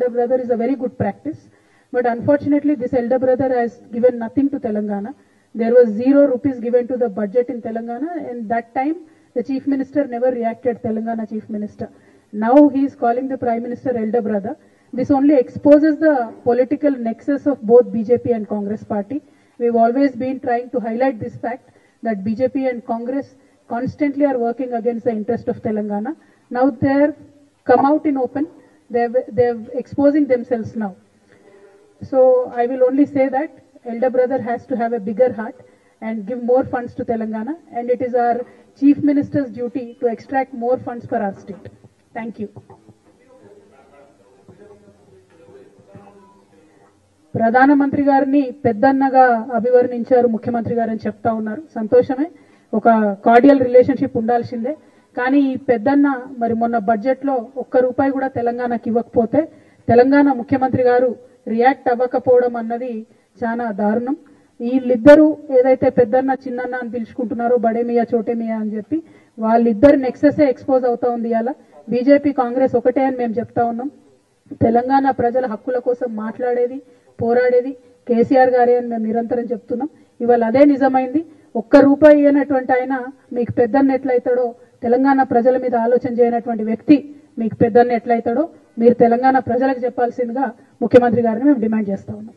elder brother is a very good practice. But unfortunately, this elder brother has given nothing to Telangana. There was 0 rupees given to the budget in Telangana, and that time the Chief Minister never reacted, Telangana Chief Minister. Now he is calling the Prime Minister elder brother. This only exposes the political nexus of both BJP and Congress party. We've always been trying to highlight this fact that BJP and Congress constantly are working against the interest of Telangana. Now they've come out in open. They're exposing themselves now. So I will only say that elder brother has to have a bigger heart and give more funds to Telangana, and it is our Chief Minister's duty to extract more funds for our state. Thank you. ప్రధానమంత్రి గారిని పెద్దన్నగా అభివర్ణించారు ముఖ్యమంత్రి గారు అని చెప్తా ఉన్నారు. సంతోషమే, ఒక కార్డియల్ రిలేషన్షిప్ ఉండాల్సిందే. కానీ ఈ పెద్దన్న మరి మొన్న బడ్జెట్ లో ₹1 కూడా తెలంగాణకి ఇవ్వకపోతే తెలంగాణ ముఖ్యమంత్రి గారు రియాక్ట్ అవ్వకపోవడం అన్నది చాలా దారుణం. వీళ్ళిద్దరూ ఏదైతే పెద్దన్న చిన్నన్న అని పిలుచుకుంటున్నారో బడేమియా చోటేమియా అని చెప్పి వాళ్ళిద్దరు నెక్సెసే ఎక్స్పోజ్ అవుతా ఉంది. ఇలా బీజేపీ కాంగ్రెస్ ఒకటే అని మేము చెప్తా ఉన్నాం. తెలంగాణ ప్రజల హక్కుల కోసం మాట్లాడేది పోరాడేది కేసీఆర్ గారే అని మేము నిరంతరం చెప్తున్నాం. ఇవాళ అదే నిజమైంది. ₹1 అయినటువంటి ఆయన మీకు పెద్దన్న ఎట్లయితాడో, తెలంగాణ ప్రజల మీద ఆలోచన చేయనటువంటి వ్యక్తి మీకు పెద్దన్న ఎట్లయితాడో మీరు తెలంగాణ ప్రజలకు చెప్పాల్సిందిగా ముఖ్యమంత్రి గారిని మేము డిమాండ్ చేస్తా ఉన్నాం.